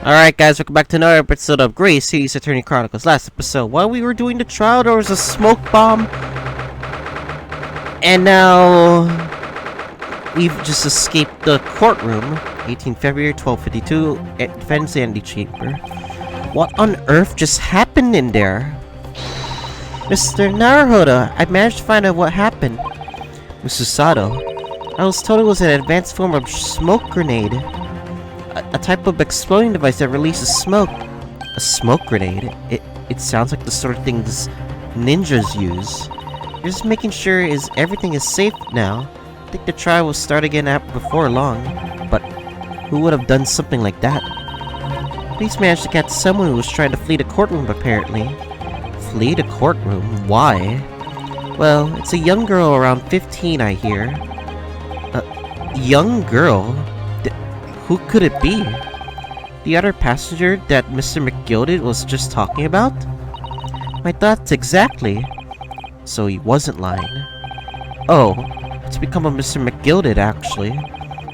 Alright guys, welcome back to another episode of Grace City's Attorney Chronicles. Last episode, while we were doing the trial, there was a smoke bomb. And now we've just escaped the courtroom. 18 February 1252, defense antechamber. What on earth just happened in there? Mr. Naruhodo, I managed to find out what happened. Mr. Sato, I was told it was an advanced form of smoke grenade. A type of exploding device that releases smoke. A smoke grenade? It sounds like the sort of things ninjas use. You're just making sure everything is safe now. I think the trial will start again before long. But who would have done something like that? Police managed to catch someone who was trying to flee the courtroom, apparently. Flee the courtroom? Why? Well, it's a young girl around 15, I hear. A young girl? Who could it be? The other passenger that Mr. McGilded was just talking about? My thoughts exactly. So he wasn't lying. Oh, it's become a Mr. McGilded, actually.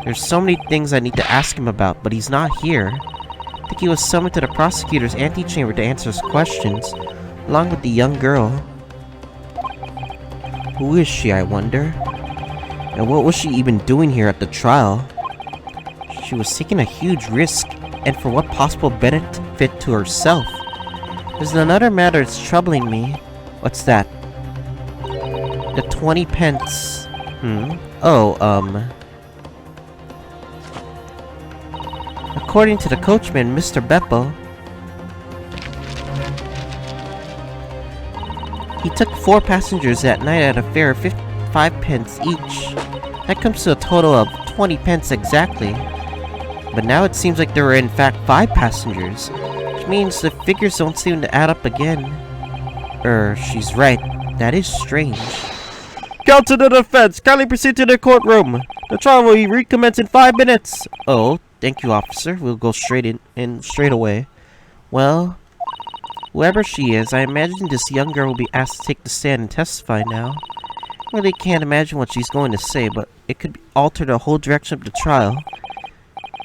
There's so many things I need to ask him about, but he's not here. I think he was summoned to the prosecutor's antechamber to answer his questions, along with the young girl. Who is she, I wonder? And what was she even doing here at the trial? She was taking a huge risk, and for what possible benefit to herself? There's another matter that's troubling me. What's that? The 20 pence. According to the coachman, Mr. Beppo, he took 4 passengers that night at a fare of 5 pence each. That comes to a total of 20 pence exactly. But now it seems like there were in fact 5 passengers, which means the figures don't seem to add up again. She's right. That is strange. Counsel to the defense, kindly proceed to the courtroom. The trial will recommence in 5 minutes. Oh, thank you, officer. We'll go straight away. Well, whoever she is, I imagine this young girl will be asked to take the stand and testify now. I really can't imagine what she's going to say, but it could alter the whole direction of the trial.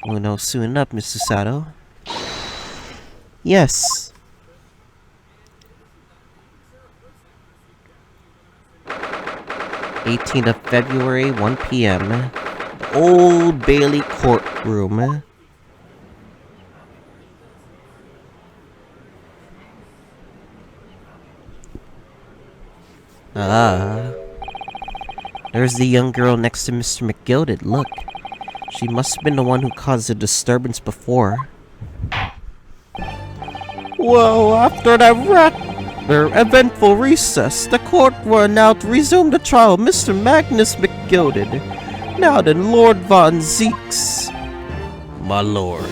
We'll know soon enough, Mr. Sato. Yes. '18th of February, 1 p.m. The Old Bailey courtroom. There's the young girl next to Mr. McGilded. Look. She must have been the one who caused the disturbance before. Well, after that rather eventful recess, the court will now resume the trial of Mr. Magnus McGilded. Now then, Lord Von Zeeks. My lord.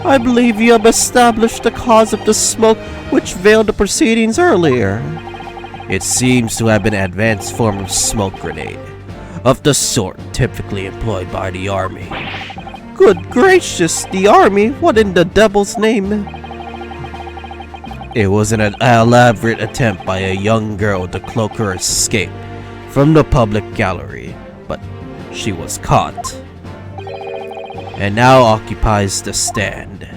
I believe you have established the cause of the smoke which veiled the proceedings earlier. It seems to have been an advanced form of smoke grenade. Of the sort typically employed by the army. Good gracious, the army? What in the devil's name? It was an elaborate attempt by a young girl to cloak her escape from the public gallery, but she was caught. And now occupies the stand.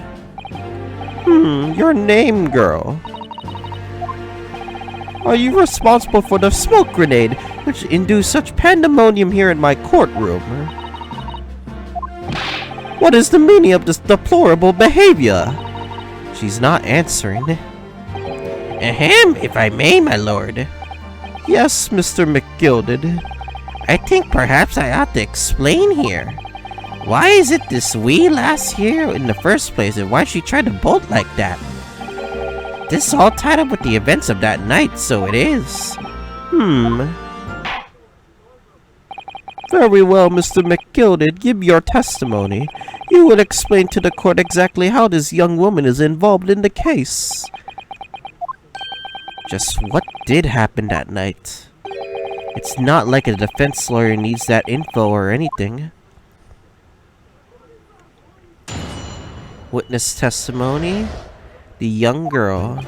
Your name, girl. Are you responsible for the smoke grenade which induced such pandemonium here in my courtroom? What is the meaning of this deplorable behavior? She's not answering. Ahem, if I may, my lord. Yes, Mr. McGilded. I think perhaps I ought to explain here. Why is it this wee lass here in the first place, and why she tried to bolt like that? This all tied up with the events of that night, so it is. Very well, Mr. McGilded, give your testimony. You will explain to the court exactly how this young woman is involved in the case. Just what did happen that night? It's not like a defense lawyer needs that info or anything. Witness testimony. The young girl.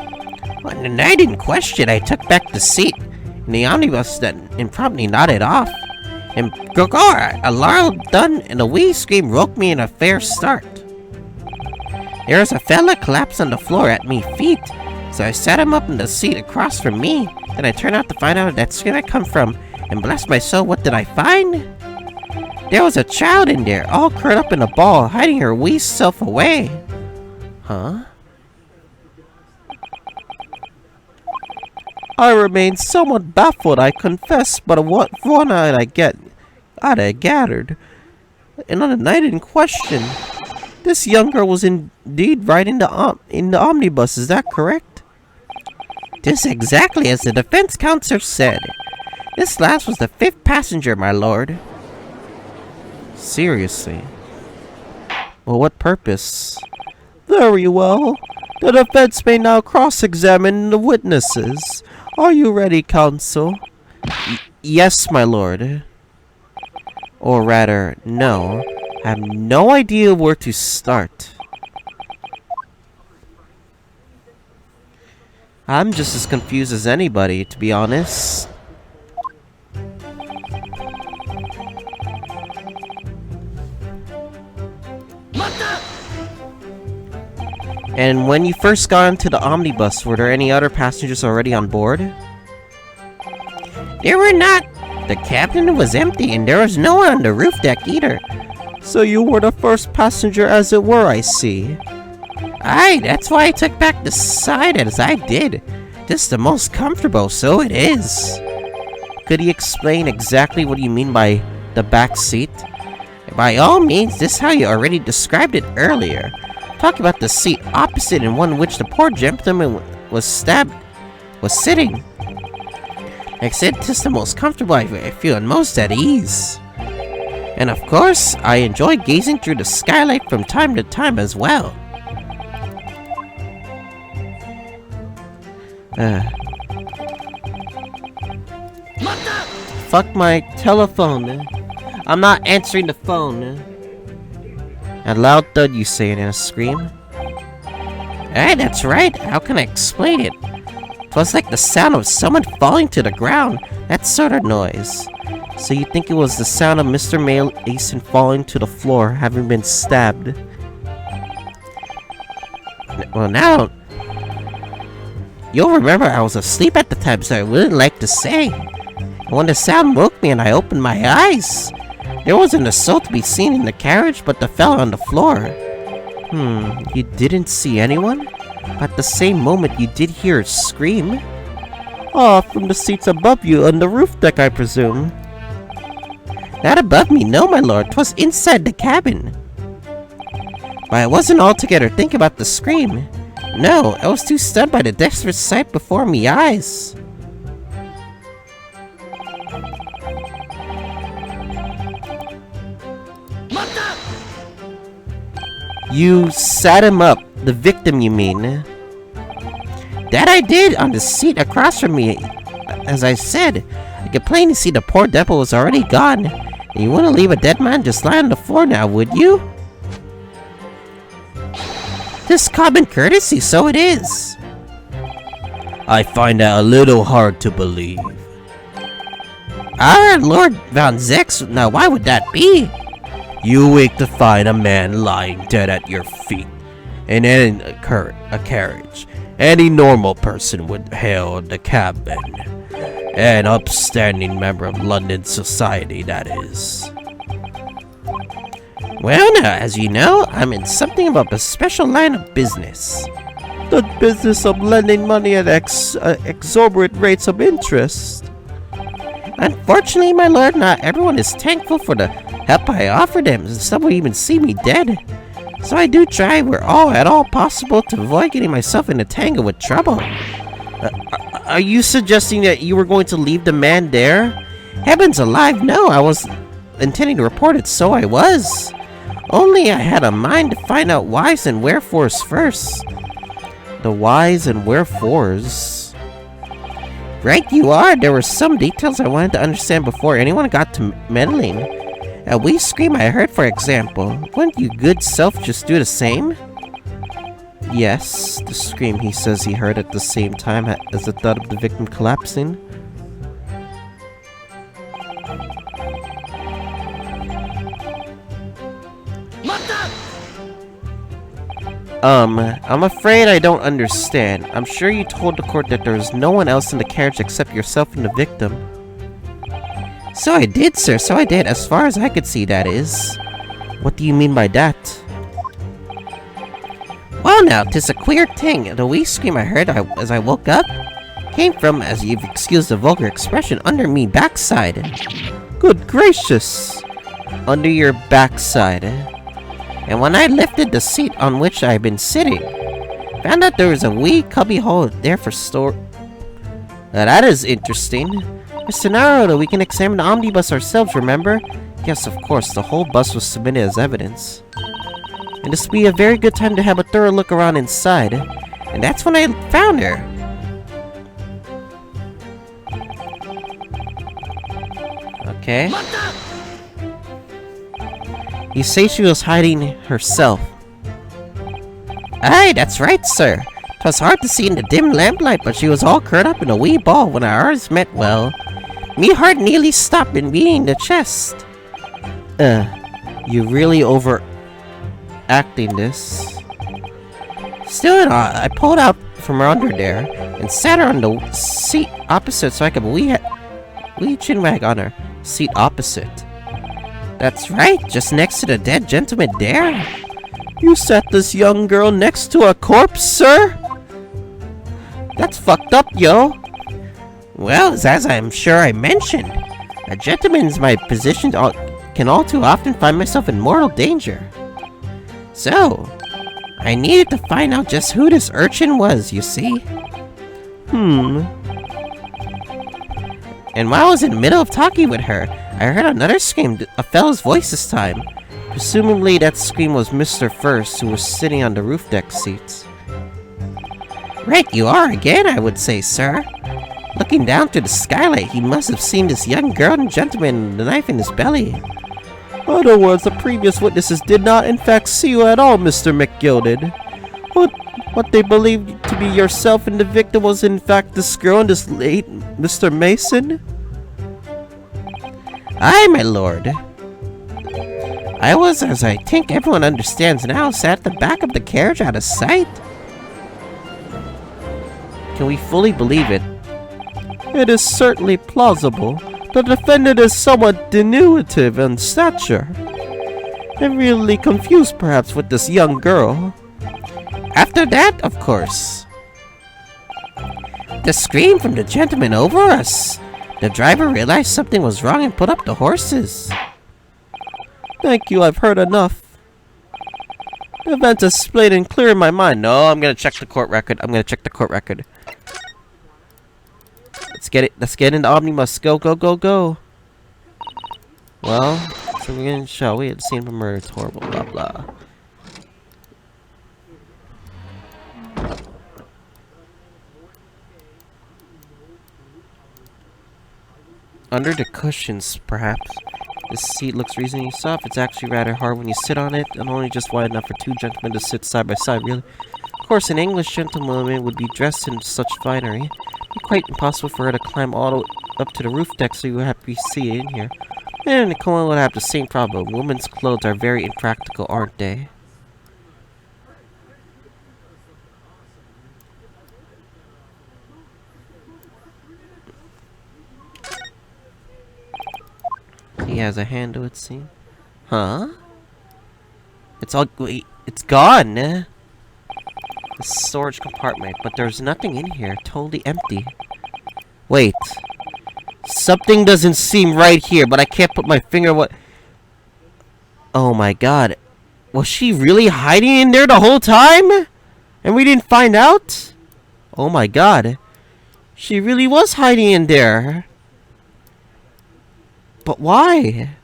On the night in question, I took back the seat in the omnibus that impromptu nodded off. And Gregor, a loud dun and a wee scream woke me in a fair start. There was a fella collapsed on the floor at me feet, so I sat him up in the seat across from me. Then I turned out to find out that scream I come from, and bless my soul, what did I find? There was a child in there, all curled up in a ball, hiding her wee self away. Huh? I remain somewhat baffled, I confess, but what one I'd have gathered. And on the night in question, this young girl was indeed riding in the omnibus, is that correct? Just exactly as the defense counsel said. This last was the 5th passenger, my lord. Seriously? Well, what purpose? Very well. The defense may now cross-examine the witnesses. Are you ready, counsel? Yes, my lord. Or rather, no. I have no idea where to start. I'm just as confused as anybody, to be honest. And when you first got into the omnibus, were there any other passengers already on board? There were not. The cabin was empty and there was no one on the roof deck either. So you were the first passenger, as it were, I see. Aye, that's why I took back the side as I did. Just the most comfortable, so it is. Could you explain exactly what you mean by the back seat? By all means, this is how you already described it earlier. Talk about the seat opposite and one in which the poor gentleman was sitting. Like I said, just the most comfortable I feel and most at ease. And of course, I enjoy gazing through the skylight from time to time as well. Fuck my telephone. I'm not answering the phone. A loud thud, you say, in a scream? Aye, that's right. How can I explain it? It was like the sound of someone falling to the ground. That sort of noise. So you think it was the sound of Mr. Mason falling to the floor, having been stabbed? Well, now... You'll remember I was asleep at the time, so I wouldn't like to say. And when the sound woke me and I opened my eyes... There wasn't a soul to be seen in the carriage but the fellow on the floor. You didn't see anyone? At the same moment you did hear a scream? From the seats above you on the roof deck, I presume. Not above me, no, my lord. 'Twas inside the cabin. But I wasn't altogether thinking about the scream. No, I was too stunned by the desperate sight before me eyes. You sat him up. The victim, you mean? That I did, on the seat across from me. As I said, I could plainly see the poor devil was already gone. And you wouldn't leave a dead man just lying on the floor now, would you? Just common courtesy, so it is. I find that a little hard to believe. Our Lord Von Zex, now why would that be? You wake to find a man lying dead at your feet, and in a carriage. Any normal person would hail the cabman. An upstanding member of London society, that is. Well now, as you know, I'm in something of a special line of business. The business of lending money at exorbitant rates of interest. Unfortunately, my lord, not everyone is thankful for the help I offer them. Some will even see me dead. So I do try where at all possible to avoid getting myself in a tangle with trouble. Are you suggesting that you were going to leave the man there? Heavens alive, no, I was intending to report it, so I was. Only I had a mind to find out whys and wherefores first. The whys and wherefores? Right you are, there were some details I wanted to understand before anyone got to meddling. A wee scream I heard, for example. Wouldn't you good self just do the same? Yes, the scream he says he heard at the same time as the thud of the victim collapsing. I'm afraid I don't understand. I'm sure you told the court that there was no one else in the carriage except yourself and the victim. So I did, sir, so I did. As far as I could see, that is. What do you mean by that? Well now, 'tis a queer thing. The wee scream I heard as I woke up came from, as you've excused the vulgar expression, under me backside. Good gracious! Under your backside. And when I lifted the seat on which I had been sitting, found out there was a wee cubby hole there for store. Now that is interesting. Mr. Naruto, we can examine the omnibus ourselves, remember? Yes, of course, the whole bus was submitted as evidence. And this would be a very good time to have a thorough look around inside. And that's when I found her. Okay. You say she was hiding herself. Aye, that's right, sir. 'Twas hard to see in the dim lamplight, but she was all curled up in a wee ball when our eyes met. Well, me heart nearly stopped in beating the chest. You really overacting this. Still, I pulled out from under there and sat her on the seat opposite so I could wee chinwag on her seat opposite. That's right, just next to the dead gentleman there. You sat this young girl next to a corpse, sir? That's fucked up, yo. Well, as I'm sure I mentioned, a gentleman in my position can all too often find myself in mortal danger. So, I needed to find out just who this urchin was, you see. And while I was in the middle of talking with her, I heard another scream, a fellow's voice this time. Presumably that scream was Mr. First, who was sitting on the roof deck seats. Right you are again, I would say, sir. Looking down through the skylight, he must have seen this young girl and gentleman and the knife in his belly. In other words, the previous witnesses did not in fact see you at all, Mr. McGilded. What they believed to be yourself and the victim was in fact this girl and this late Mr. Mason? Aye, my lord. I was, as I think everyone understands now, sat at the back of the carriage out of sight. Can we fully believe it? It is certainly plausible. The defendant is somewhat diminutive in stature. And really confused perhaps with this young girl. After that, of course. The scream from the gentleman over us. The driver realized something was wrong and put up the horses. Thank you, I've heard enough. The event is splayed and clear in my mind. No, I'm gonna check the court record. Let's get in the omnibus. Go, go, go, go. Well, so we're gonna shall we? The scene of a murder. It's horrible, blah, blah. Under the cushions, perhaps. This seat looks reasonably soft. It's actually rather hard when you sit on it, and only just wide enough for two gentlemen to sit side by side, really. Of course, an English gentlewoman would be dressed in such finery. It'd be quite impossible for her to climb all the way up to the roof deck, so you would have to see it in here. And Nicole would have the same problem. Women's clothes are very impractical, aren't they? He has a handle, it seems. Huh? It's all... Wait, it's gone! The storage compartment, but there's nothing in here. Totally empty. Wait. Something doesn't seem right here, but I can't put my finger what... Oh my god. Was she really hiding in there the whole time? And we didn't find out? Oh my god. She really was hiding in there. But why?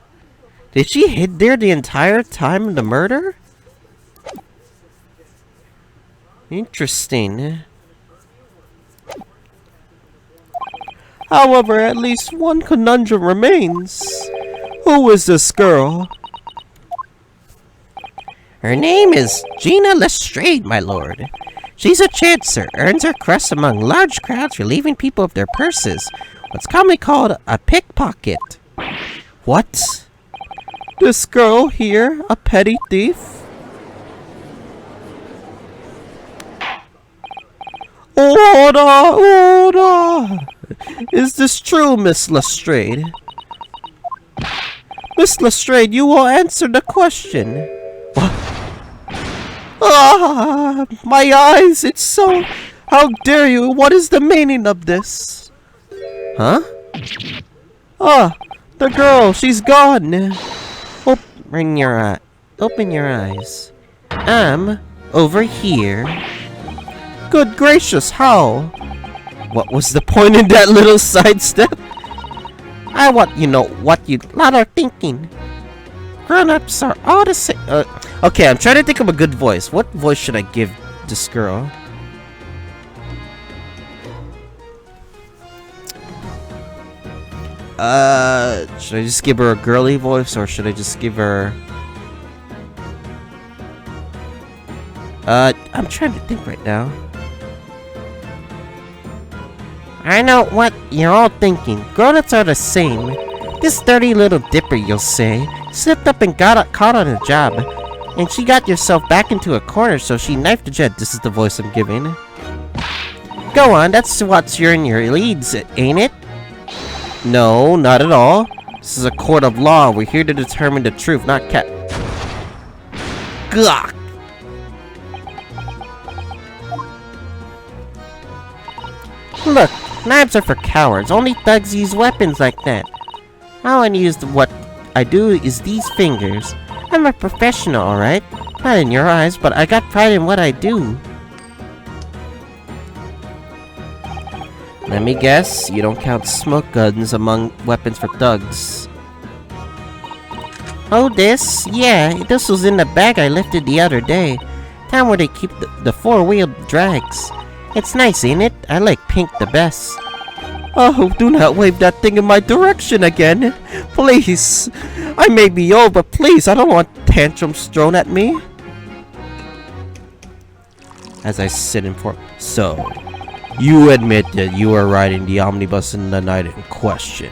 Did she hid there the entire time of the murder? Interesting. However, at least one conundrum remains. Who is this girl? Her name is Gina Lestrade, my lord. She's a chancer, earns her crust among large crowds, relieving people of their purses. What's commonly called a pickpocket. What? This girl here, a petty thief? Order! Is this true, Miss Lestrade? Miss Lestrade, you will answer the question. Ah, my eyes, it's so... How dare you? What is the meaning of this? Huh? Ah, the girl, she's gone. Open your eyes. I'm over here. Good gracious, how? What was the point in that little sidestep? I want you know what you lot are thinking. Grown-ups are all the same. Okay, I'm trying to think of a good voice. What voice should I give this girl? Should I just give her a girly voice, or should I just give her... I'm trying to think right now. I know what you're all thinking. Grown-ups are the same. This dirty little dipper, you'll say, slipped up and got caught on a job. And she got yourself back into a corner, so she knifed a jet. This is the voice I'm giving. Go on, that's what's you're in your leads, ain't it? No, not at all. This is a court of law. We're here to determine the truth, not Gah! Look, knives are for cowards. Only thugs use weapons like that. All I use what I do is these fingers. I'm a professional, alright? Not in your eyes, but I got pride in what I do. Let me guess, you don't count smoke guns among weapons for thugs. Oh, this? Yeah, this was in the bag I lifted the other day. Down where they keep the four-wheeled drags. It's nice, ain't it? I like pink the best. Oh, do not wave that thing in my direction again. Please. I may be old, but please, I don't want tantrums thrown at me. As I sit in for... So, you admit that you were riding the omnibus in the night in question.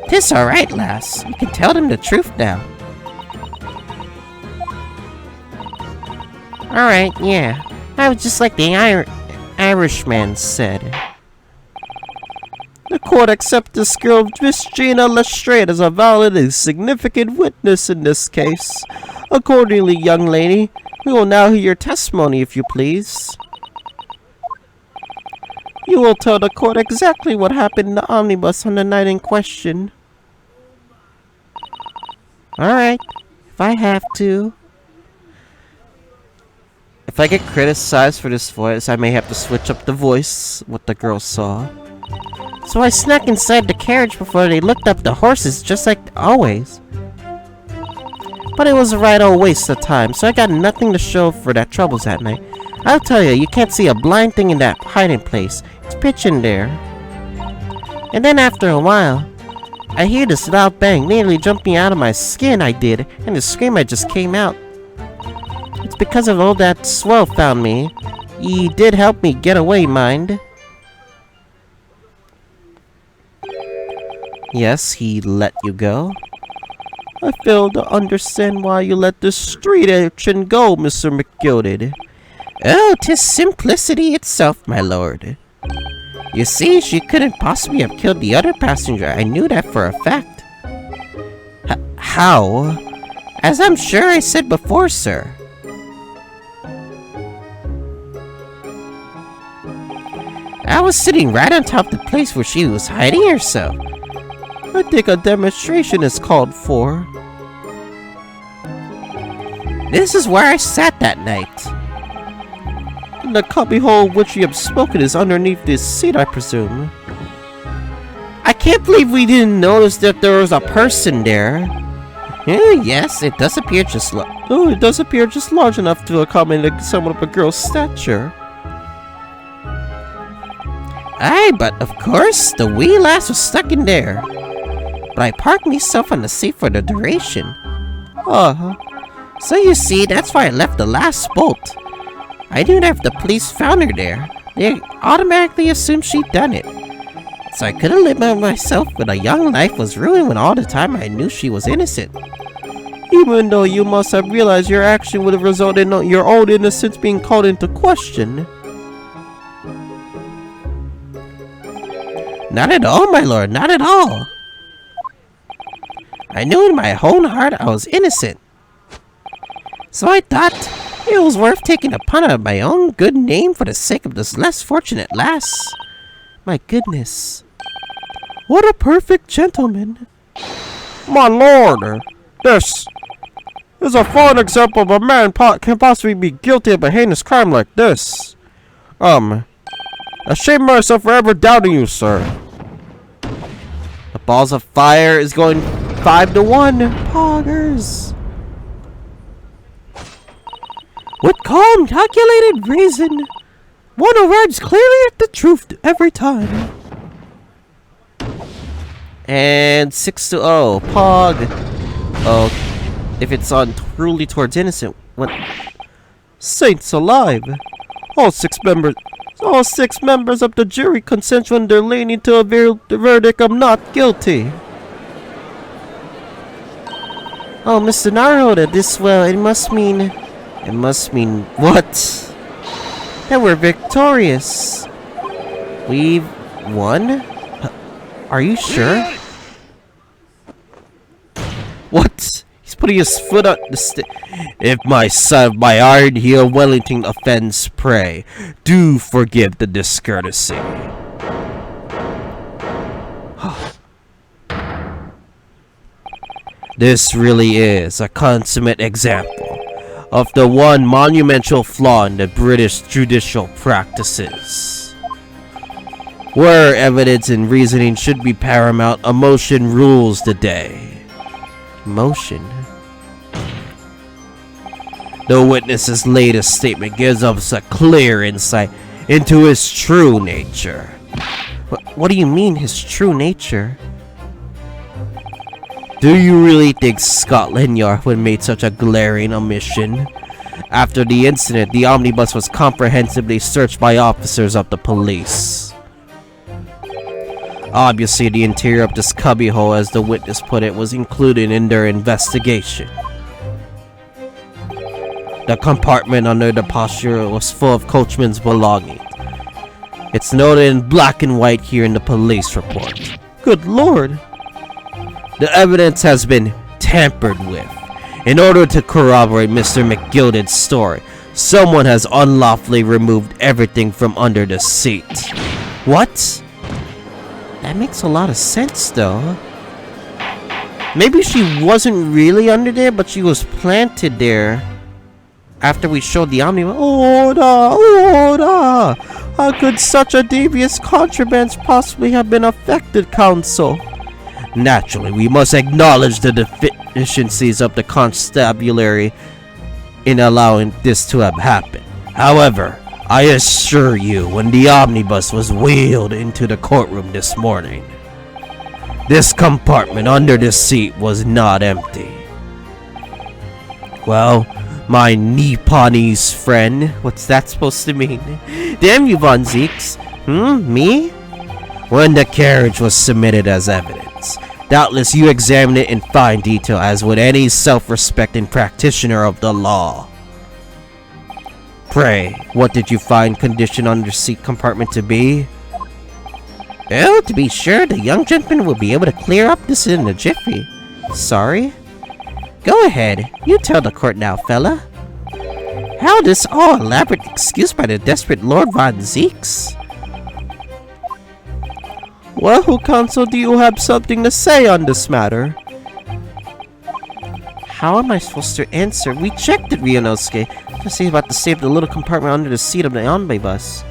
Tis alright, lass. You can tell them the truth now. Alright, yeah. I was just like the Irishman said. The court accepts this girl, Miss Gina Lestrade, as a valid and significant witness in this case. Accordingly, young lady, we will now hear your testimony, if you please. You will tell the court exactly what happened in the omnibus on the night in question. Alright, if I have to. If I get criticized for this voice, I may have to switch up the voice, what the girl saw. So I snuck inside the carriage before they looked up the horses, just like always. But it was a right old waste of time, so I got nothing to show for that troubles that night. I'll tell you can't see a blind thing in that hiding place. It's pitch in there. And then after a while, I hear this loud bang, nearly jumping out of my skin I did, and the scream I just came out. It's because of all that swell found me. He did help me get away, mind. Yes, he let you go. I fail to understand why you let this street urchin go, Mr. McGilded. Oh, 'tis simplicity itself, my lord. You see, she couldn't possibly have killed the other passenger. I knew that for a fact. How? As I'm sure I said before, sir. I was sitting right on top of the place where she was hiding herself. I think a demonstration is called for. This is where I sat that night. And the cubbyhole which you have spoken is underneath this seat, I presume. I can't believe we didn't notice that there was a person there. Yes, it does appear just large enough to accommodate someone of a girl's stature. Aye, but of course, the wee lass was stuck in there. But I parked myself on the seat for the duration. So you see, that's why I left the last bolt. I knew that if the police found her there, they automatically assumed she'd done it. So I couldn't live by myself when a young life was ruined when all the time I knew she was innocent. even though you must have realized your action would have resulted in your own innocence being called into question. Not at all, my lord, not at all. I knew in my own heart I was innocent. So I thought it was worth taking a punt on my own good name for the sake of this less fortunate lass. My goodness. What a perfect gentleman. My lord, this is a fine example of a man can possibly be guilty of a heinous crime like this. Ashamed myself for ever doubting you, sir. The balls of fire is going 5-1. Poggers. With calm, calculated reason, one arrives clearly at the truth every time. And 6-0. Pog. Oh, if it's on truly towards innocent, what? Saints alive! All six members of the jury consent when they're leaning to the verdict of not guilty. Oh, Mr. Naruhodo, it must mean what? That we're victorious. We've won? Are you sure? What? He's putting his foot on the If my son, my iron heel Wellington offends, pray, do forgive the discourtesy. This really is a consummate example of the one monumental flaw in the British judicial practices. Where evidence and reasoning should be paramount, emotion rules the day. Emotion? The witness's latest statement gives us a clear insight into his true nature. What do you mean, his true nature? Do you really think Scotland Yard would made such a glaring omission? After the incident, the omnibus was comprehensively searched by officers of the police. Obviously, the interior of this cubbyhole, as the witness put it, was included in their investigation. The compartment under the posture was full of Coachman's belongings. It's noted in black and white here in the police report. Good lord! The evidence has been tampered with. In order to corroborate Mr. McGilded's story, someone has unlawfully removed everything from under the seat. What? That makes a lot of sense, though. Maybe she wasn't really under there, but she was planted there after we showed the omnibus. Order! How could such a devious contraband possibly have been affected, counsel? Naturally, we must acknowledge the deficiencies of the constabulary in allowing this to have happened. However, I assure you, when the omnibus was wheeled into the courtroom this morning, this compartment under the seat was not empty. Well, my Nipponese friend, what's that supposed to mean? Damn you, Von Zeeks. Me? When the carriage was submitted as evidence, doubtless you examined it in fine detail, as would any self-respecting practitioner of the law. Pray, what did you find condition under the seat compartment to be? Oh, to be sure, the young gentleman will be able to clear up this in a jiffy. Sorry? Go ahead, you tell the court now, fella. How this all elaborate excuse by the desperate Lord Von Zeeks? Well, counsel, do you have something to say on this matter? How am I supposed to answer? We checked it, Ryunosuke. Just see about to save the little compartment under the seat of the omnibus.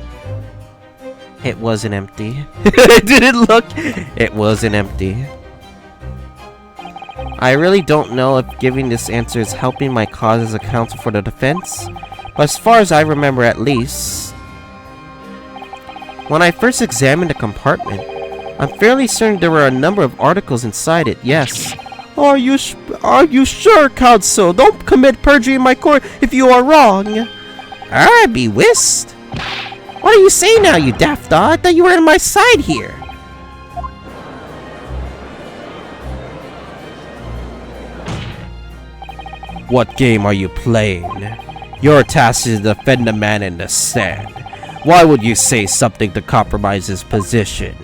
It wasn't empty. It didn't look. It wasn't empty. I really don't know if giving this answer is helping my cause as a counsel for the defense, but as far as I remember at least, when I first examined the compartment, I'm fairly certain there were a number of articles inside it, yes. Are you sure, counsel? Don't commit perjury in my court if you are wrong. I be whist. What are you saying now, you daft dog? I thought you were on my side here. What game are you playing? Your task is to defend the man in the stand. Why would you say something to compromise his position?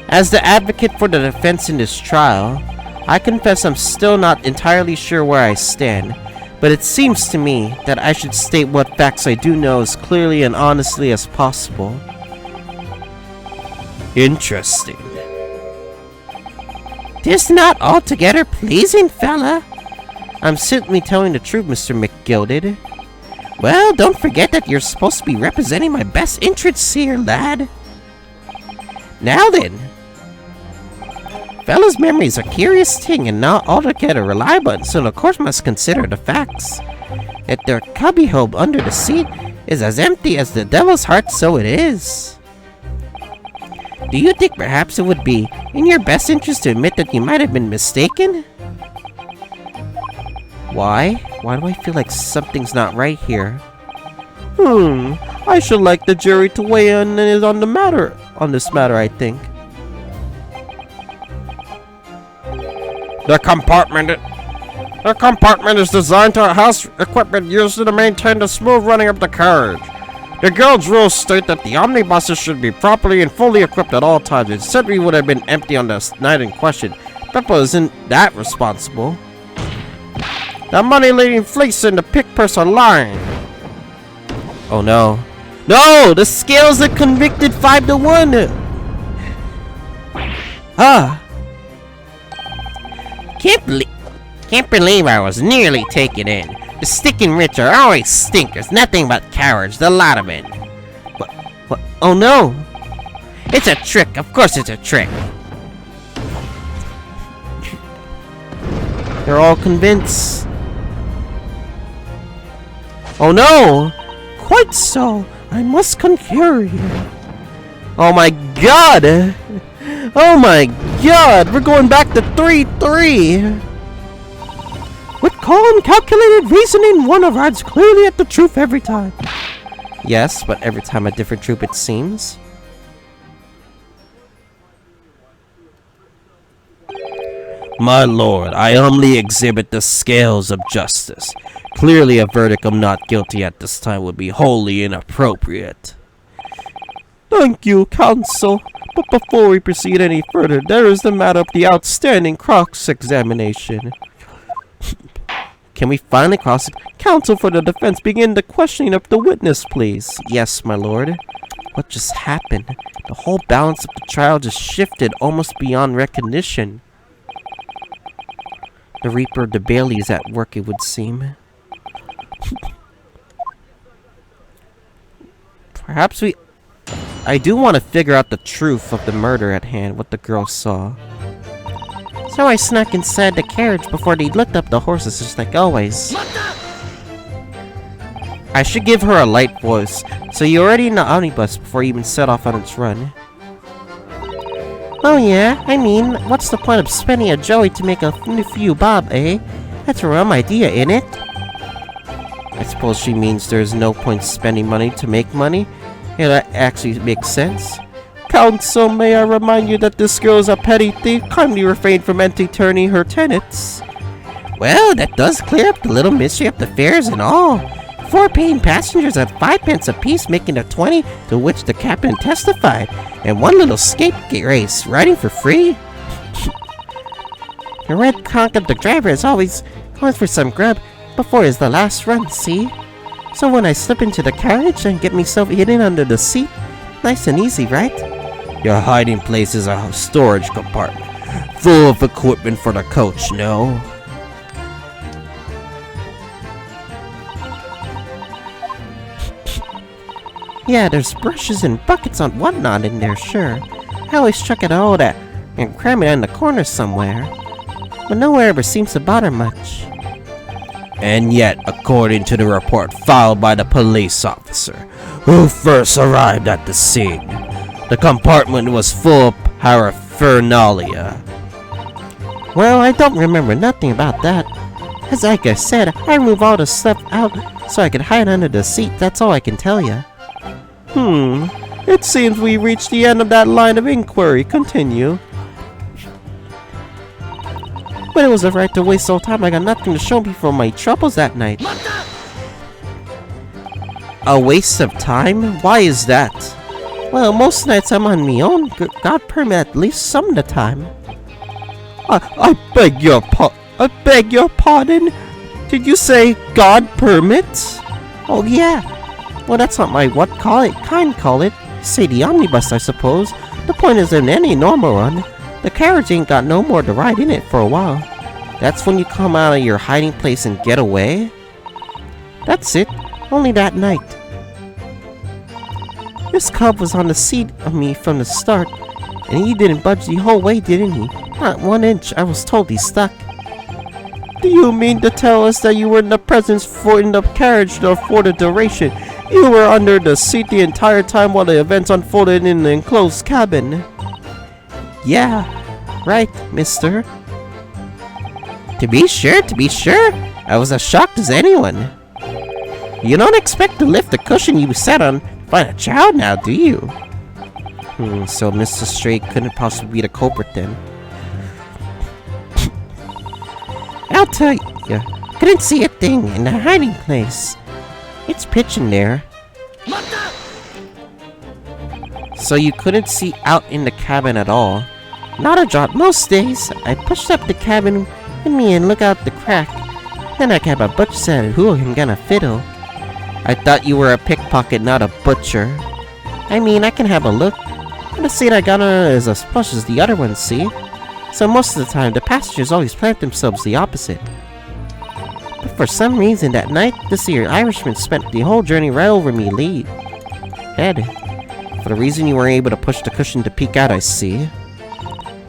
As the advocate for the defense in this trial, I confess I'm still not entirely sure where I stand, but it seems to me that I should state what facts I do know as clearly and honestly as possible. Interesting. "'Tis not altogether pleasing, fella." "I'm simply telling the truth, Mr. McGilded." "Well, don't forget that you're supposed to be representing my best interests here, lad." "Now then, fellas' memories are a curious thing and not altogether reliable, so the court must consider the facts. If their cubbyhole under the seat is as empty as the devil's heart, so it is. Do you think perhaps it would be in your best interest to admit that you might have been mistaken?" Why? Why do I feel like something's not right here? I should like the jury to weigh in on this matter, I think. The compartment is designed to house equipment used to maintain the smooth running of the carriage. The guild's rules state that the omnibuses should be properly and fully equipped at all times. It said we would have been empty on the night in question. Peppa isn't that responsible. The money-leading fleece and the pick purse are lying. Oh no. No! The scales are convicted 5-1! Can't believe I was nearly taken in. The sticking rich are always stinkers, nothing but cowards, the lot of it. What? Oh no! It's a trick, of course it's a trick. They're all convinced. Oh no! Quite so, I must concur here. Oh my god! Oh my god! We're going back to 3-3! With calm, calculated reasoning, one arrives clearly at the truth every time. Yes, but every time a different truth, it seems. My lord, I humbly exhibit the scales of justice. Clearly a verdict of not guilty at this time would be wholly inappropriate. Thank you, counsel. But before we proceed any further, there is the matter of the outstanding cross-examination. Can we finally counsel for the defense begin the questioning of the witness, please? Yes, my lord. What just happened? The whole balance of the trial just shifted almost beyond recognition. The Reaper of the Bailey is at work, it would seem. Perhaps I do want to figure out the truth of the murder at hand, what the girl saw. So I snuck inside the carriage before they looked up the horses, just like always. I should give her a light voice. So you're already in the omnibus before you even set off on its run. Oh yeah, I mean, what's the point of spending a joey to make a few bob, eh? That's a rum idea, ain't it? I suppose she means there's no point spending money to make money. Yeah, that actually makes sense. Counsel, may I remind you that this girl is a petty thief? Kindly refrain from turning her tenants. Well, that does clear up the little mystery of the fares and all. 4 paying passengers at 5 pence apiece, making a 20, to which the captain testified, and 1 little skate race, riding for free. The red conch of the driver is always going for some grub before is the last run, see? So when I slip into the carriage and get myself hidden under the seat, nice and easy, right? Your hiding place is a storage compartment, full of equipment for the coach, no? Yeah, there's brushes and buckets and whatnot in there, sure. I always chuck it all that and cram it in the corner somewhere. But nowhere ever seems to bother much. And yet, according to the report filed by the police officer, who first arrived at the scene, the compartment was full of paraphernalia. Well, I don't remember nothing about that. As like I said, I remove all the stuff out so I could hide under the seat, that's all I can tell you. It seems we reached the end of that line of inquiry. Continue. But it was a right to waste all time. I got nothing to show me for my troubles that night. A waste of time? Why is that? Well, most nights I'm on me own. God permit at least some of the time. I beg your pardon? Did you say God permits? Oh yeah. Well, that's not my kind call it. Say the omnibus, I suppose. The point is, in any normal run, the carriage ain't got no more to ride in it for a while. That's when you come out of your hiding place and get away? That's it. Only that night. This cub was on the seat of me from the start, and he didn't budge the whole way, didn't he? Not 1 inch. I was told he stuck. Do you mean to tell us that you were in the presence in the carriage for the duration? You were under the seat the entire time while the events unfolded in the enclosed cabin? Yeah, right, mister. To be sure. I was as shocked as anyone. You don't expect to lift the cushion you sat on to find a child now, do you? So Mr. Straight couldn't possibly be the culprit then. I'll tell you, couldn't see a thing in the hiding place. It's pitch in there. So you couldn't see out in the cabin at all? Not a drop. Most days, I pushed up the cabin with me and look out the crack. Then I kept a butcher said, who am gonna fiddle? I thought you were a pickpocket, not a butcher. I mean, I can have a look. The seat I got on is as plush as the other ones, see? So most of the time, the passengers always plant themselves the opposite. But for some reason, that night, this here Irishman spent the whole journey right over me head. For the reason you weren't able to push the cushion to peek out, I see.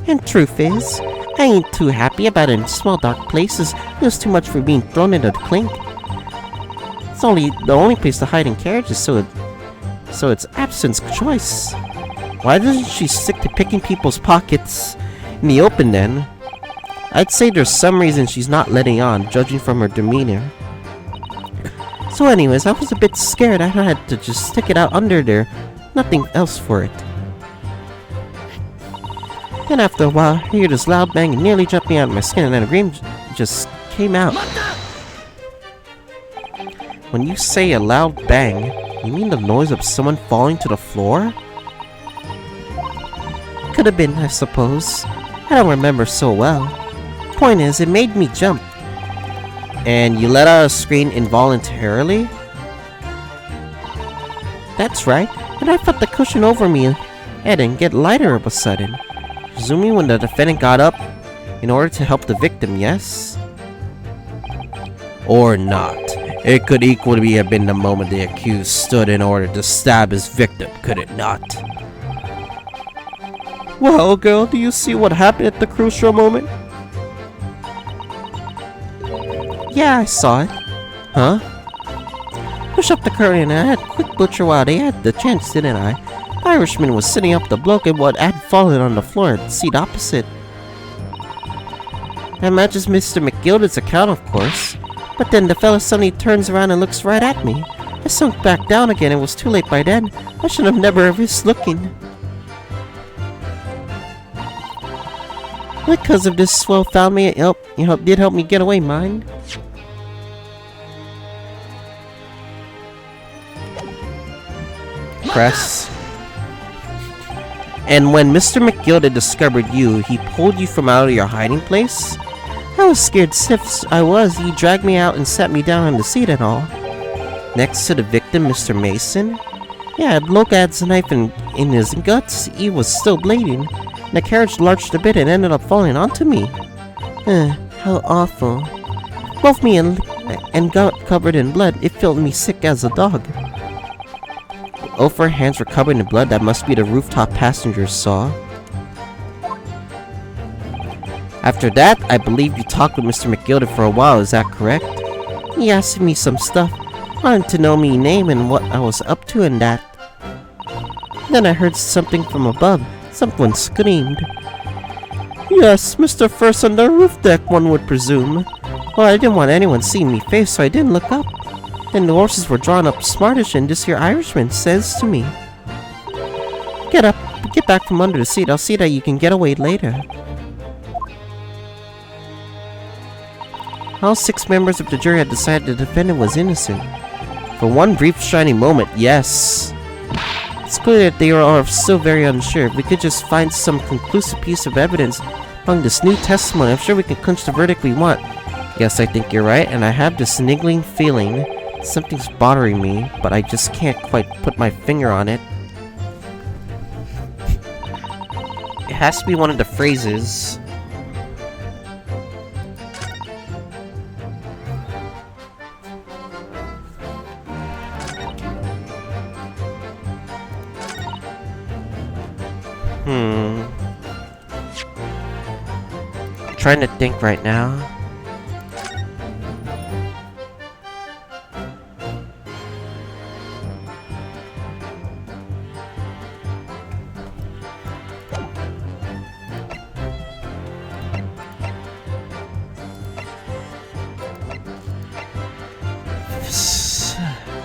And truth is, I ain't too happy about it in small dark places. There's too much for being thrown into the clink. It's the only place to hide in carriages, so it's absence choice. Why doesn't she stick to picking people's pockets in the open then? I'd say there's some reason she's not letting on, judging from her demeanor. So anyways, I was a bit scared. I had to just stick it out under there. Nothing else for it. Then after a while, I heard this loud bang and nearly jumped me out of my skin, and then a scream just came out. When you say a loud bang, you mean the noise of someone falling to the floor? Could have been, I suppose. I don't remember so well. Point is, it made me jump. And you let out a scream involuntarily? That's right, and I felt the cushion over me and get lighter of a sudden. Presuming when the defendant got up in order to help the victim, yes? Or not. It could equally have been the moment the accused stood in order to stab his victim, could it not? Well, girl, do you see what happened at the crucial moment? Yeah, I saw it. Huh? Push up the curtain and I had a quick butcher while they had the chance, didn't I? The Irishman was sitting up the bloke and what had fallen on the floor at the seat opposite. That matches Mr. McGilda's account, of course. But then the fella suddenly turns around and looks right at me. I sunk back down again. It was too late by then. I should have never risked looking. Because of this swell found me, it did help me get away, mind? Press. And when Mr. McGilda discovered you, he pulled you from out of your hiding place? I was scared stiff I was. He dragged me out and sat me down on the seat and all. Next to the victim, Mr. Mason? Yeah, bloke had a knife in his guts. He was still bleeding. The carriage lurched a bit and ended up falling onto me. How awful. Both me and got covered in blood. It filled me sick as a dog. Both her hands were covered in blood. That must be the rooftop passengers saw. After that, I believe you talked with Mr. McGilda for a while, is that correct? He asked me some stuff. Wanted to know me name and what I was up to and that. Then I heard something from above. Someone screamed. Yes, Mr. First on the roof deck, one would presume. Well, I didn't want anyone seeing me face, so I didn't look up. Then the horses were drawn up smartish, and this here Irishman says to me, get back from under the seat. I'll see that you can get away later. All 6 members of the jury had decided the defendant was innocent. For one brief shining moment, yes. It's clear that they are still very unsure. If we could just find some conclusive piece of evidence among this new testimony, I'm sure we can clinch the verdict we want. Yes, I think you're right, and I have this niggling feeling something's bothering me, but I just can't quite put my finger on it. It has to be one of the phrases. I'm trying to think right now.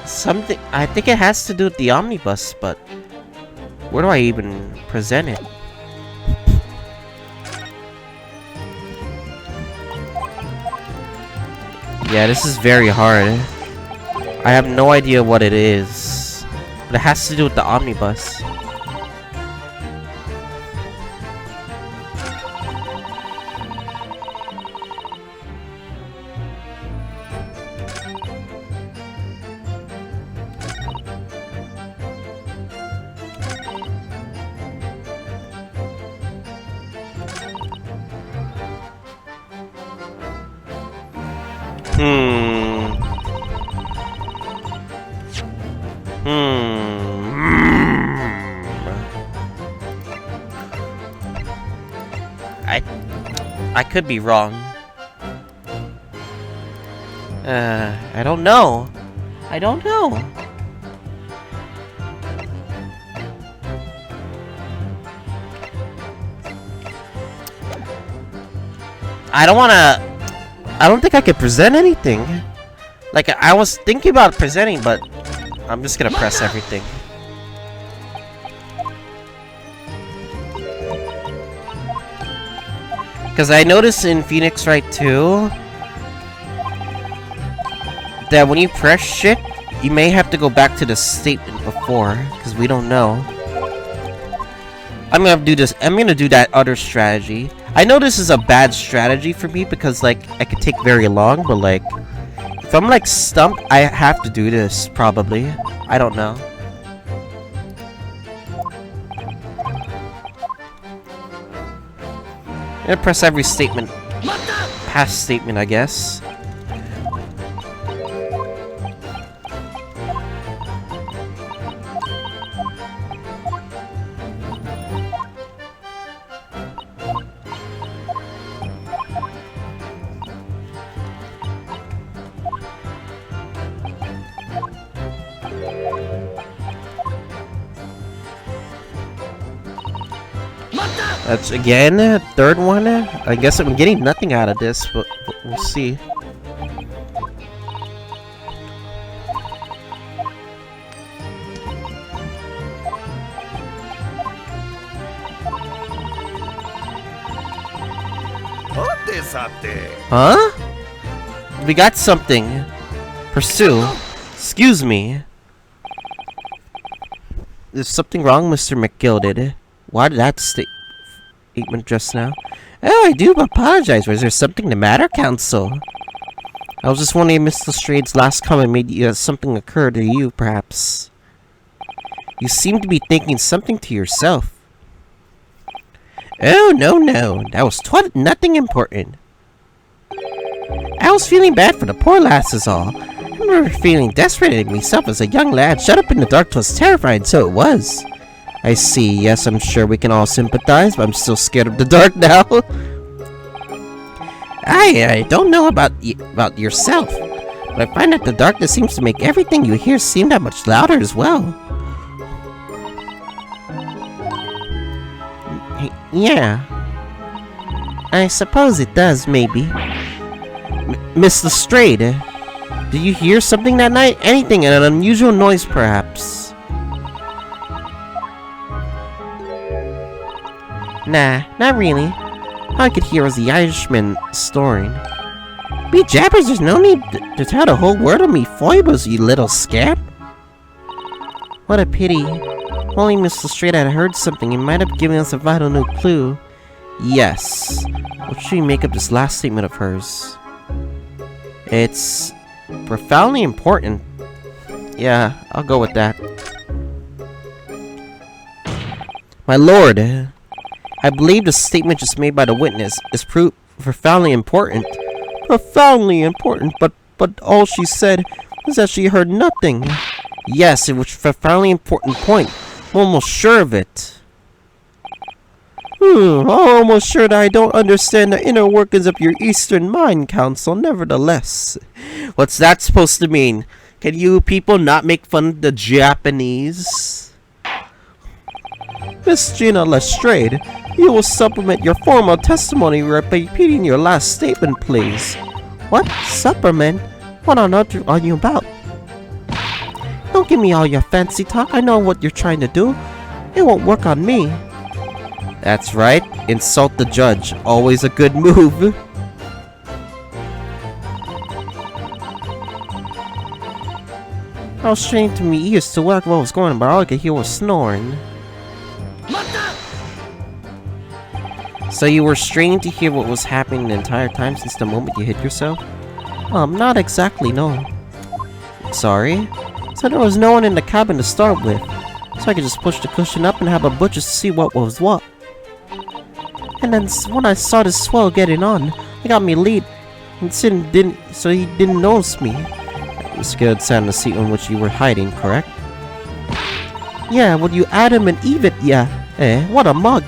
Something, I think it has to do with the omnibus, but where do I even present it? Yeah, this is very hard. I have no idea what it is, but it has to do with the omnibus. I could be wrong. I don't know. I don't know. I don't think I could present anything. Like, I was thinking about presenting, but I'm just gonna press everything. Because I noticed in Phoenix Wright 2 that when you press shit, you may have to go back to the statement before, because we don't know. I'm gonna do this. I'm gonna do that other strategy. I know this is a bad strategy for me because, like, I could take very long, but, like, if I'm, like, stumped, I have to do this, probably. I don't know. I'm gonna press every statement. Past statement, I guess. That's again, third one. I guess I'm getting nothing out of this, but we'll see. Huh? We got something. Pursue. Excuse me. There's something wrong, Mr. McGilded. Why did that statement just now? Oh, I do apologize. Was there something the matter, Counsel? I was just wondering if Mr. Lestrade's last comment made you something occur to you, perhaps. You seem to be thinking something to yourself. Oh, no. That was nothing important. I was feeling bad for the poor lass is all. I remember feeling desperate myself as a young lad. Shut up in the dark was terrifying, so it was. I see. Yes, I'm sure we can all sympathize, but I'm still scared of the dark now. I don't know about yourself, but I find that the darkness seems to make everything you hear seem that much louder as well. Yeah. I suppose it does, maybe. Miss Lestrade, did you hear something that night? Anything, an unusual noise, perhaps? Nah, not really. All I could hear was the Irishman snoring. Be jabbers, there's no need to tell the whole world of me foibles, you little scamp. What a pity. Only Mr. Straight had heard something. He might have given us a vital new clue. Yes. What should we make of this last statement of hers? It's profoundly important. Yeah, I'll go with that. My lord, I believe the statement just made by the witness is profoundly important. Profoundly important, but all she said was that she heard nothing. Yes, it was a profoundly important point. I'm almost sure of it. I'm almost sure that I don't understand the inner workings of your Eastern mind, Council. Nevertheless, what's that supposed to mean? Can you people not make fun of the Japanese? Miss Gina Lestrade, you will supplement your formal testimony by repeating your last statement, please. What? Supplement? What on earth are you about? Don't give me all your fancy talk. I know what you're trying to do. It won't work on me. That's right. Insult the judge. Always a good move. I was straining to my ears to work what was going on, but all I could hear was snoring. So you were straining to hear what was happening the entire time since the moment you hit yourself? Not exactly, no. Sorry? So there was no one in the cabin to start with, so I could just push the cushion up and have a butcher to see what was what. And then when I saw this swell getting on, it got me lead, and Sin didn't, so he didn't notice me. It was good sound the seat in which you were hiding, correct? Yeah, would you Adam and Eve it, yeah? What a mug.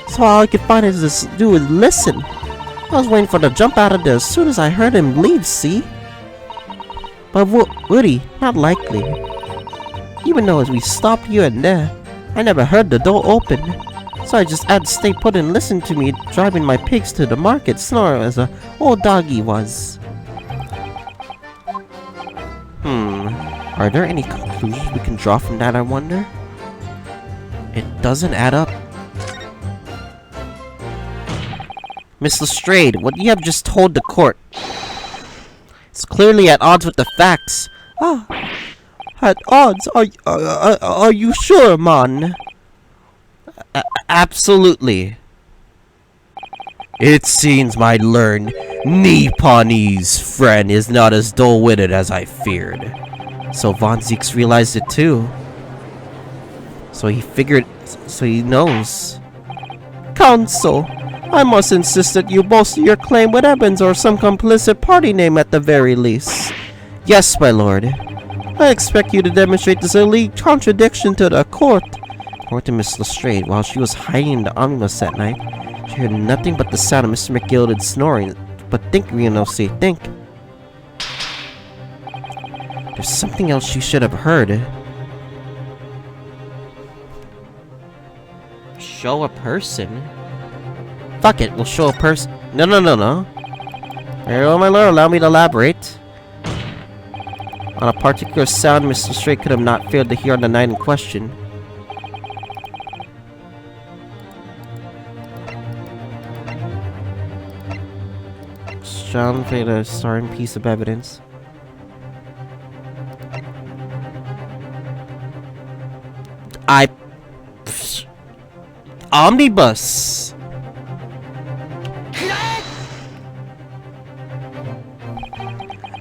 So all I could find is to do is listen. I was waiting for the jump out of there as soon as I heard him leave, see? But would he? Not likely. Even though as we stopped here and there, I never heard the door open. So I just had to stay put and listen to me driving my pigs to the market, snoring as a old doggy was. Are there any conclusions we can draw from that, I wonder? It doesn't add up. Miss Lestrade, what you have just told the court, it's clearly at odds with the facts. At odds? Are you sure, man? Absolutely. It seems my learned Nipponese friend is not as dull-witted as I feared. So Von Zeeks realized it too. So he knows. Counsel, I must insist that you bolster your claim with Evans or some complicit party name at the very least. Yes, my lord. I expect you to demonstrate this elite contradiction to the court. According to Miss Lestrade, while she was hiding in the omnibus that night, she heard nothing but the sound of Mr. McGilded snoring. But think, Ryunosuke, think. There's something else she should have heard. Show a person? Fuck it, we'll show a person. No. Very well, my lord, allow me to elaborate. On a particular sound Mr. Straight could have not failed to hear on the night in question. John played a starring piece of evidence. Omnibus!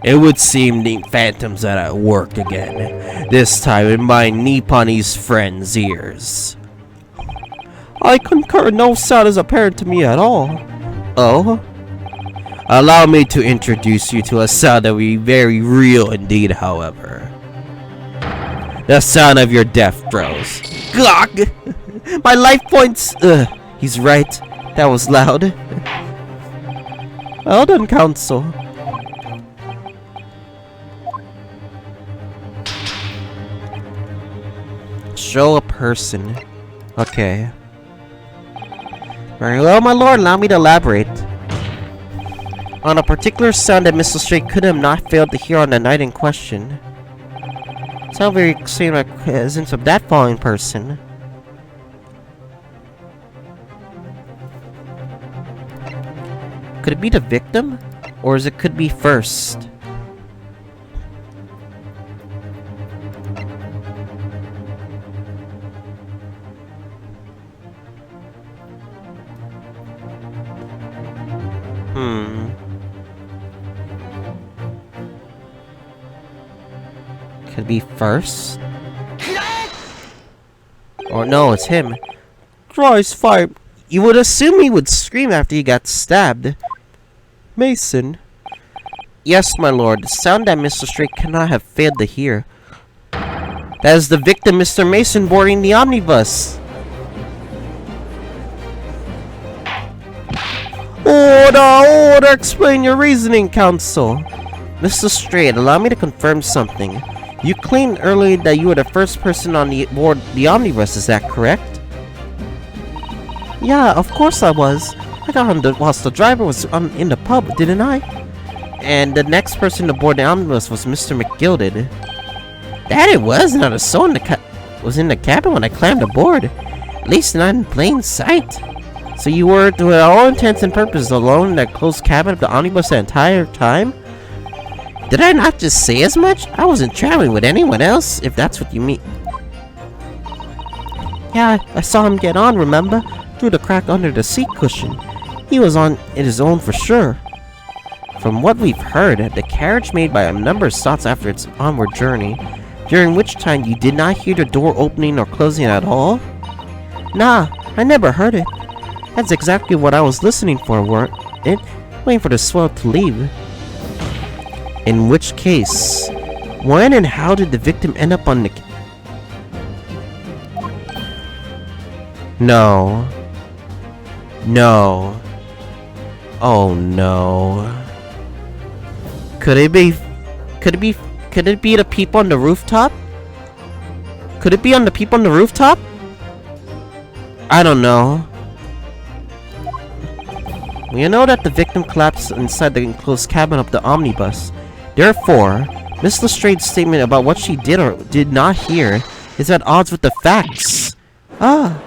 It would seem the phantoms are at work again, this time in my Nipponese friend's ears. I concur, no sound is apparent to me at all. Oh? Allow me to introduce you to a sound that will be very real indeed, however. The sound of your death throes. Gawk! My life points! He's right. That was loud. Well done, counsel. Show a person. Okay. Very well, my lord, allow me to elaborate. On a particular sound that Mr. Straight could have not failed to hear on the night in question. Sound very extreme like presence of that falling person. Could it be the victim? Or is it could be first? Could be first? Or no, it's him. Christ, fire. You would assume he would scream after he got stabbed. Mason. Yes, my lord. The sound that Mr. Straight cannot have failed to hear. That is the victim, Mr. Mason, boarding the omnibus. Order! Explain your reasoning, counsel. Mr. Straight, allow me to confirm something. You claimed earlier that you were the first person on board the omnibus, is that correct? Yeah, of course I was. I got on whilst the driver was in the pub, didn't I? And the next person to board the omnibus was Mr. McGilded. That it was, not a soul was in the cabin when I climbed aboard. At least not in plain sight. So you were, to all intents and purposes, alone in that closed cabin of the omnibus the entire time? Did I not just say as much? I wasn't traveling with anyone else, if that's what you mean. Yeah, I saw him get on, remember? Through the crack under the seat cushion. He was on his own for sure. From what we've heard, the carriage made by a number of stops after its onward journey, during which time you did not hear the door opening or closing at all? Nah, I never heard it. That's exactly what I was listening for, weren't it? Waiting for the swell to leave. In which case, when and how did the victim end up on the... No. No. Oh no. Could it be the people on the rooftop? Could it be on the people on the rooftop? I don't know. We know that the victim collapsed inside the enclosed cabin of the omnibus. Therefore, Miss Lestrade's statement about what she did or did not hear is at odds with the facts. Ah.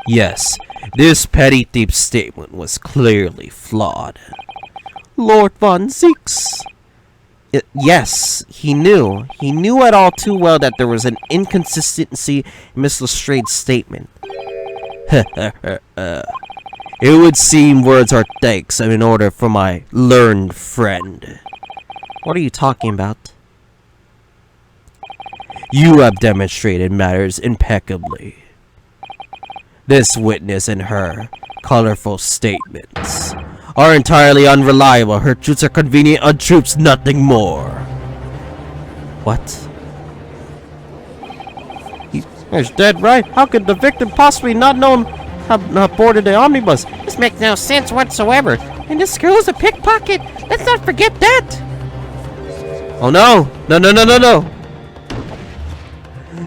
Yes, this petty thief's statement was clearly flawed. Lord Von Zeeks. Yes, he knew. He knew it all too well that there was an inconsistency in Miss Lestrade's statement. It would seem words are thanks in order for my learned friend. What are you talking about? You have demonstrated matters impeccably. This witness and her colorful statements are entirely unreliable. Her truths are convenient untruths, nothing more. What? He's dead, right? How could the victim possibly not have boarded the omnibus? This makes no sense whatsoever. And this girl is a pickpocket. Let's not forget that. Oh no! No!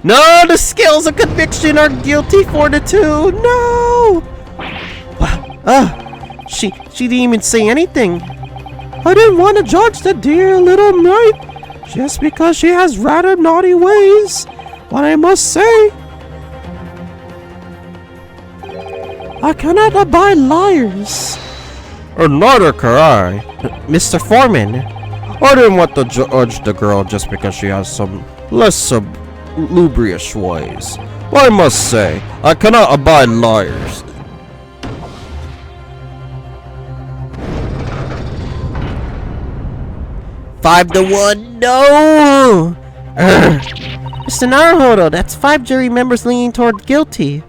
No, the scales of conviction are guilty for the two. No! She didn't even say anything. I didn't want to judge the dear little mite just because she has rather naughty ways. But I must say, I cannot abide liars. And neither can I. Mr. Foreman. I didn't want to judge the girl just because she has some less salubrious ways. I must say, I cannot abide liars. Five to 1, no! Mr. Naruhodo, that's 5 jury members leaning toward guilty.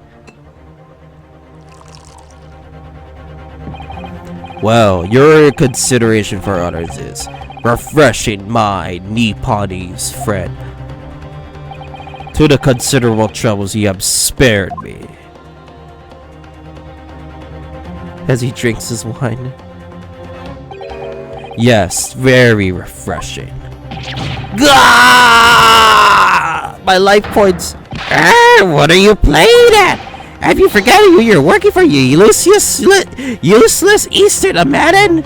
Well, your consideration for others is refreshing my Nipponese friend. To the considerable troubles you have spared me. As he drinks his wine. Yes, very refreshing. Gah! My life points. What are you playing at? Have you forgotten who you're working for, you useless Easter Madden?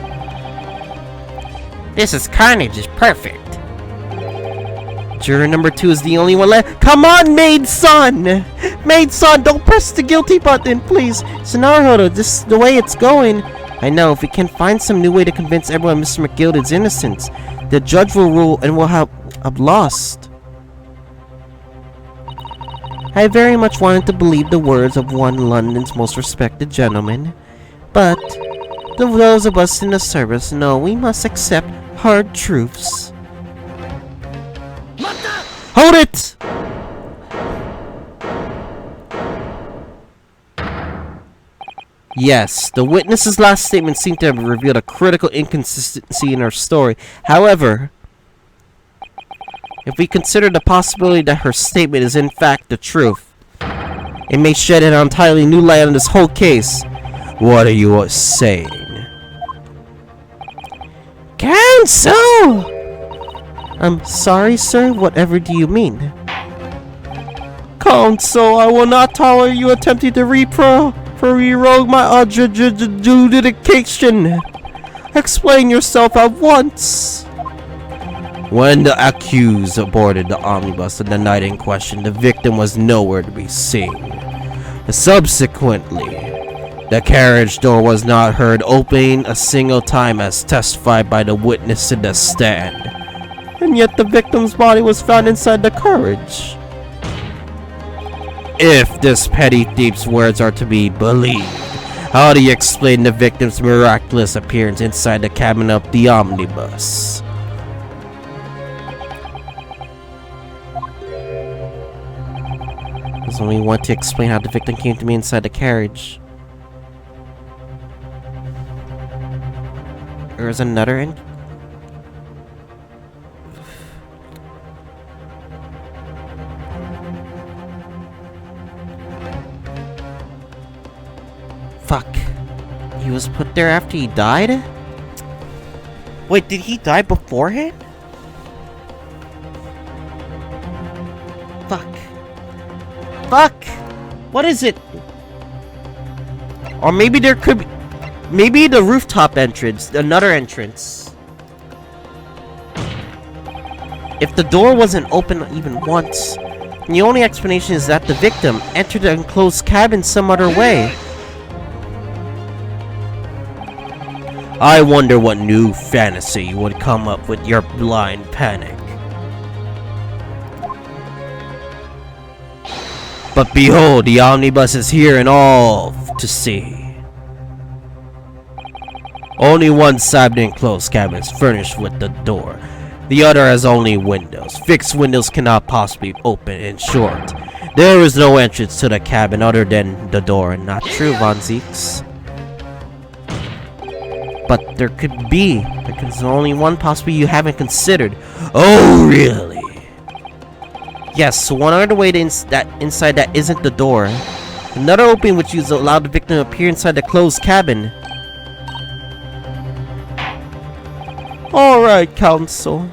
This is carnage is perfect. Juror number 2 is the only one left. Come on, maid son! Maid son, don't press the guilty button, please. Naruhodo, this is the way it's going. I know, if we can find some new way to convince everyone Mr. McGilded's innocence, the judge will rule and we'll have lost. I very much wanted to believe the words of one London's most respected gentleman, but those of us in the service know we must accept hard truths. Hold it! Yes, the witness's last statement seemed to have revealed a critical inconsistency in her story. However, if we consider the possibility that her statement is in fact the truth, it may shed an entirely new light on this whole case. What are you saying? Counsel! I'm sorry, sir. Whatever do you mean? Counsel, I will not tolerate you attempting to re-rogue my adjudication. Explain yourself at once. When the accused boarded the omnibus on the night in question, the victim was nowhere to be seen. Subsequently, the carriage door was not heard opening a single time as testified by the witness in the stand. And yet the victim's body was found inside the carriage. If this petty thief's words are to be believed, how do you explain the victim's miraculous appearance inside the cabin of the omnibus? There's only one to explain how the victim came to me inside the carriage. There's another in. Fuck. He was put there after he died? Wait, did he die beforehand? Fuck. Fuck! What is it? Or maybe there could be... Maybe the rooftop entrance. Another entrance. If the door wasn't open even once, the only explanation is that the victim entered the enclosed cabin some other way. I wonder what new fantasy you would come up with your blind panic. But behold, the omnibus is here and all to see. Only one side of the enclosed cabin is furnished with the door. The other has only windows. Fixed windows cannot possibly open. In short, there is no entrance to the cabin other than the door. Not true, Von Zeeks? But there could be. There's only one possibility you haven't considered. Oh, really? Yes, so one other way to inside that isn't the door. Another opening which is allowed the victim to appear inside the closed cabin. Alright, counsel.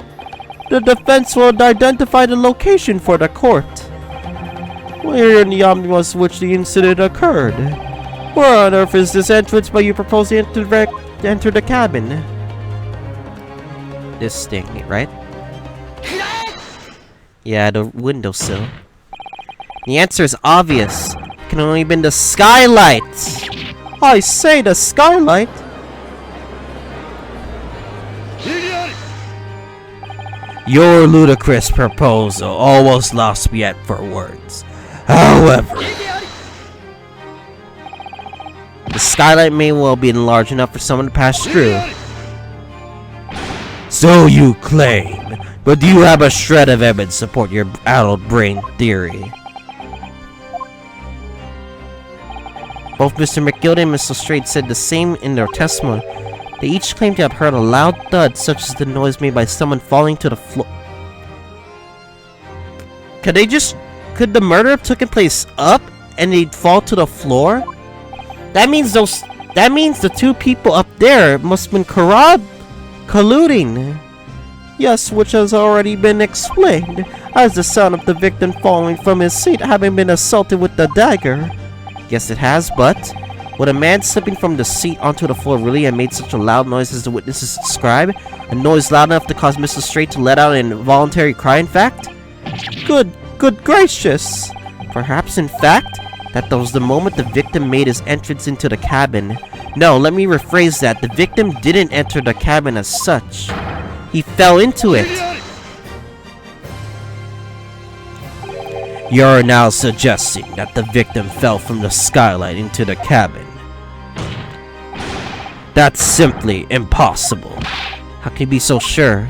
The defense will identify the location for the court. Where in the omnibus which the incident occurred? Where on earth is this entrance but you propose to enter the cabin? This thing, right? Yeah, the windowsill. The answer is obvious. It can only have been the skylight. I say the skylight. Your ludicrous proposal almost lost me yet for words. However, the skylight may well be large enough for someone to pass through. So you claim, but do you have a shred of evidence to support your addled brain theory? Both Mr. McGilded and Mr. Straight said the same in their testimony. They each claimed to have heard a loud thud, such as the noise made by someone falling to the floor. Could the murder have taken place up and they'd fall to the floor? That means the two people up there must have been colluding. Yes, which has already been explained, as the sound of the victim falling from his seat having been assaulted with the dagger. Yes, it has, but would a man slipping from the seat onto the floor really have made such a loud noise as the witnesses describe? A noise loud enough to cause Mr. Straight to let out an involuntary cry, in fact? Good gracious! Perhaps, in fact, that was the moment the victim made his entrance into the cabin. No, let me rephrase that. The victim didn't enter the cabin as such. He fell into it. You're now suggesting that the victim fell from the skylight into the cabin. That's simply impossible. How can you be so sure?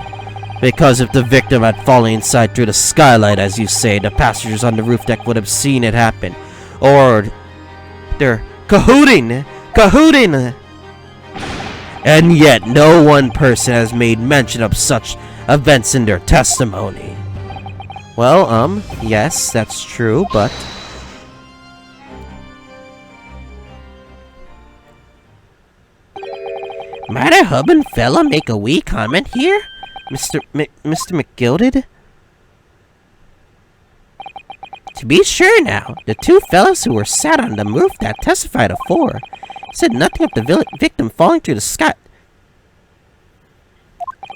Because if the victim had fallen inside through the skylight, as you say, the passengers on the roof deck would have seen it happen. Or they're cahooting! And yet, no one person has made mention of such events in their testimony. Well, yes, that's true, but... Might a hubban fella make a wee comment here? Mr. McGilded? To be sure now, the two fellows who were sat on the roof that testified afore said nothing of the victim falling through the sky.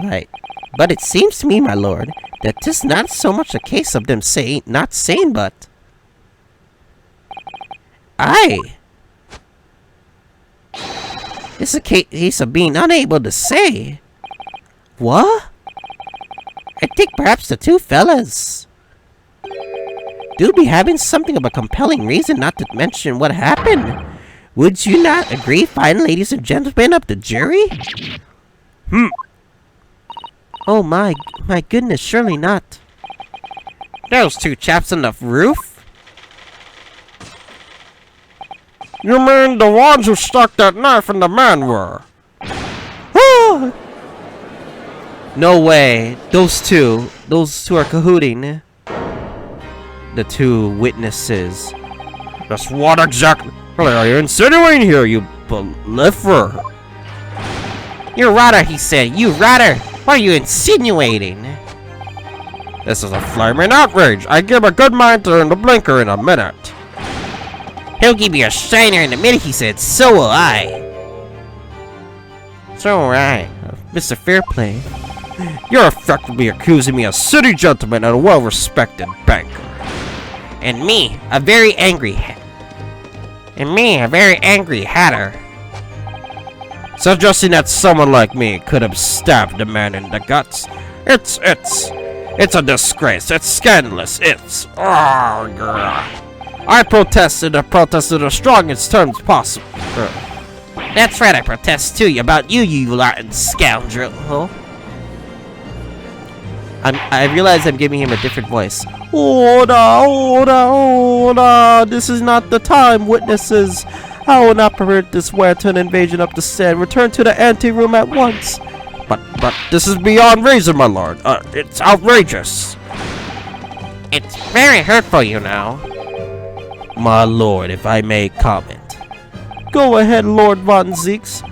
Right. But it seems to me, my lord, that 'tis not so much a case of them not saying, but... Aye. It's a case of being unable to say. What? I think perhaps the two fellas do be having something of a compelling reason not to mention what happened. Would you not agree, fine ladies and gentlemen of the jury? Oh my goodness, surely not. Those two chaps on the roof? You mean the ones who stuck that knife in the man were? No way. Those two are cahooting. The two witnesses. That's what exactly are you insinuating here, you believer? You rotter, he said. You rotter. What are you insinuating? This is a flaming outrage. I give a good mind to turn the blinker in a minute. He'll give you a shiner in a minute, he said. So will I. So will I. Mr. Fairplay. You're effectively accusing me of city gentleman and a well-respected banker. And me, a very angry hatter. Suggesting that someone like me could have stabbed the man in the guts. It's a disgrace. It's scandalous. I protested the strongest terms possible. That's right, I protest too about you rotten scoundrel. I realize I'm giving him a different voice. Order! This is not the time, witnesses. I will not permit this wanton invasion of the stand. Return to the anteroom at once. But this is beyond reason, my lord. It's outrageous. It's very hurtful, you know. My lord, if I may comment. Go ahead, Lord Von Zeeks.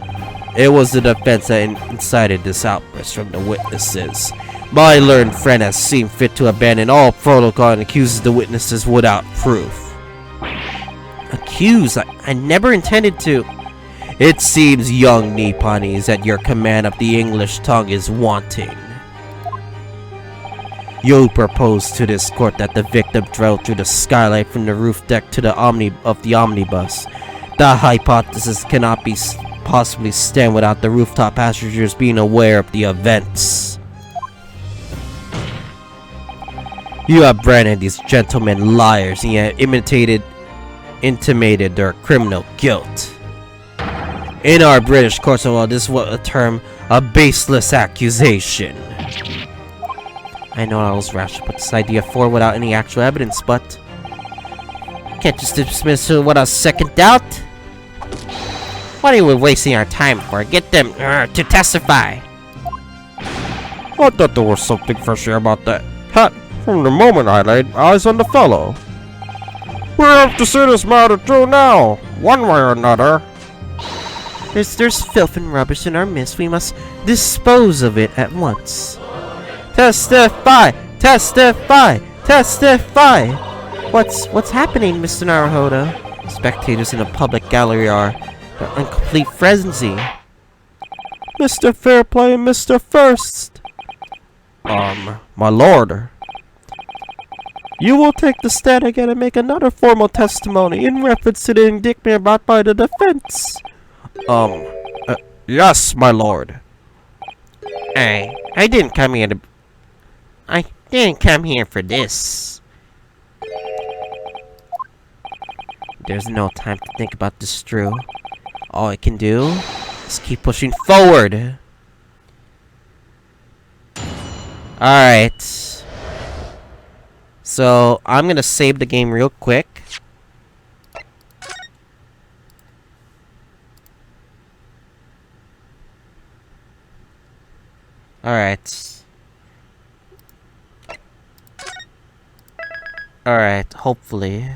It was the defense that incited this outburst from the witnesses. My learned friend has seen fit to abandon all protocol and accuses the witnesses without proof. Accuse? I never intended to. It seems young Nipponese at your command of the English tongue is wanting. You propose to this court that the victim drove through the skylight from the roof deck to the omnibus. The hypothesis cannot be possibly stand without the rooftop passengers being aware of the events. You have branded these gentlemen liars and yet intimated their criminal guilt. In our British courts of law, this is what we term a baseless accusation. I know I was rash to put this idea forward without any actual evidence, but can't just dismiss it without a second doubt. What are we wasting our time for? Get them to testify. I thought there was something fishy about that hat from the moment I laid eyes on the fellow. We have to see this matter through now, one way or another. There's filth and rubbish in our midst. We must dispose of it at once. Testify! Testify! Testify! What's happening, Mr. Naruhodo? Spectators in a public gallery are in complete frenzy. Mr. Fairplay and Mr. First. My lord. You will take the stand again and make another formal testimony in reference to the indictment brought by the defense. Yes, my lord. I didn't come here to... I didn't come here for this. There's no time to think about this, Drew. All I can do is keep pushing forward. Alright. So, I'm gonna save the game real quick. Alright. Alright, hopefully.